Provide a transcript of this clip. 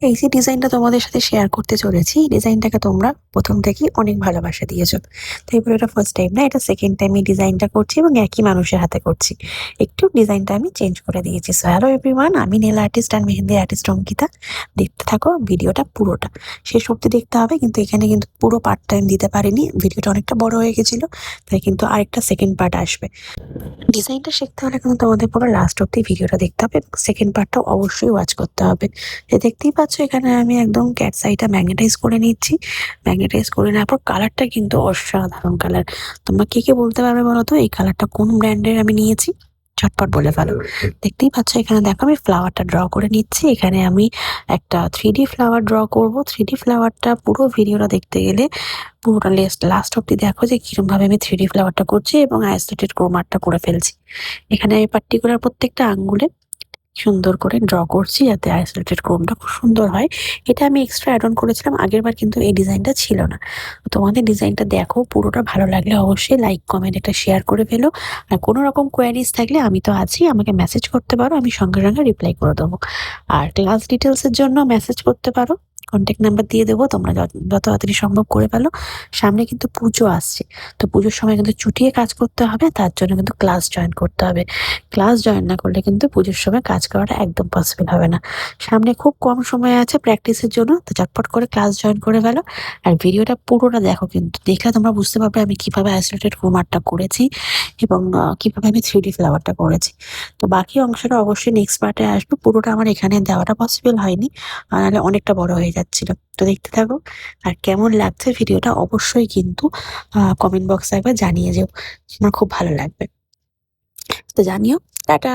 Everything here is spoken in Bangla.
এই যে ডিজাইনটা তোমাদের সাথে শেয়ার করতে চলেছি, এই ডিজাইনটাকে তোমরা প্রথম থেকেই অনেক ভালোবাসা দিয়েছো। তাই বলে এটা ফার্স্ট টাইম না, এটা সেকেন্ড টাইম এই ডিজাইনটা করছি এবং একই মানুষের হাতে করছি। একটু ডিজাইনটা আমি চেঞ্জ করে দিয়েছি। সো হ্যালো এভরিওয়ান, আমি nail artist and mehndi artist Ankita. দেখতে থাকো ভিডিওটা পুরোটা, শেষ অবধি দেখতে হবে। কিন্তু এখানে কিন্তু পুরো পার্ট টাইম দিতে পারিনি, ভিডিওটা অনেকটা বড় হয়ে গেছিল, তাই কিন্তু আরেকটা সেকেন্ড পার্ট আসবে। ডিজাইনটা শিখতে হলে কিন্তু তোমাদের পুরো লাস্ট অব্দি ভিডিওটা দেখতে হবে এবং সেকেন্ড পার্টটাও অবশ্যই ওয়াচ করতে হবে। দেখতেই পাচ্ছ এখানে আমি একদম ক্যাট সাইটা ম্যাগনেটাইজ করে নিচ্ছি। ম্যাগনেটাইজ করে নেওয়ার পর কালারটা কিন্তু অসাধারণ কালার। তোমরা কে কে বলতে পারবে বলো তো এই কালারটা কোন ব্র্যান্ডের আমি নিয়েছি? ঝটপট বলে ফেলো। দেখতেই পাচ্ছ এখানে দেখো আমি ফ্লাওয়ারটা ড্র করে নিচ্ছি। এখানে আমি একটা 3D ফ্লাওয়ার ড্র করব। 3D ফ্লাওয়ারটা পুরো ভিডিওটা দেখতে গেলে পুরোটা লাস্ট অব্দি দেখো যে কিরকম ভাবে আমি 3D ফ্লাওয়ারটা করছি এবং আইসোলেটেড ক্রোমারটা করে ফেলছি। এখানে আমি পার্টিকুলার প্রত্যেকটা আঙ্গুলে সুন্দর করে ড্র করছি যাতে আইসোলেটেড ক্রোমটা খুব সুন্দর হয়। এটা আমি এক্সট্রা অ্যাড অন করেছিলাম আগের বার, কিন্তু এই ডিজাইনটা ছিল না। তোমাদের ডিজাইনটা দেখো, পুরোটা ভালো লাগলে অবশ্যই লাইক কমেন্ট একটা শেয়ার করে ফেলো। আর কোনো রকম কোয়ারিজ থাকলে আমি তো আছি, আমাকে মেসেজ করতে পারো, আমি সঙ্গে সঙ্গে রিপ্লাই করে দেবো। আর ক্লাস ডিটেলসের জন্য মেসেজ করতে পারো, কন্ট্যাক্ট নাম্বার দিয়ে দেবো, তোমরা যত তাড়াতাড়ি সম্ভব করে ফেলো। সামনে কিন্তু পুজো আসছে, তো পুজোর সময় কিন্তু চুটিয়ে কাজ করতে হবে, তার জন্য কিন্তু ক্লাস জয়েন করতে হবে। ক্লাস জয়েন না করলে কিন্তু পুজোর সময় কাজ করাটা একদম পসিবল হবে না। সামনে খুব কম সময় আছে প্র্যাকটিসের জন্য, তো চটপট করে ক্লাস জয়েন করে ফেলো। আর ভিডিওটা পুরোটা দেখো, কিন্তু দেখলে তোমরা বুঝতে পারবে আমি কিভাবে আইসোলেটেড ক্রোমারটা করেছি এবং কিভাবে আমি 3D ফ্লাওয়ারটা করেছি। তো বাকি অংশটা অবশ্যই নেক্সট পার্টে আসবে। পুরোটা আমার এখানে দেওয়াটা পসিবল হয়নি, নাহলে অনেকটা বড় হয়ে যাচ্ছিল। তো দেখতে থাকো। আর কেমন লাগছে ভিডিওটা অবশ্যই কিন্তু কমেন্ট বক্সে একবার জানিয়ে যেও, আমার খুব ভালো লাগবে। তো জানিও। টাটা।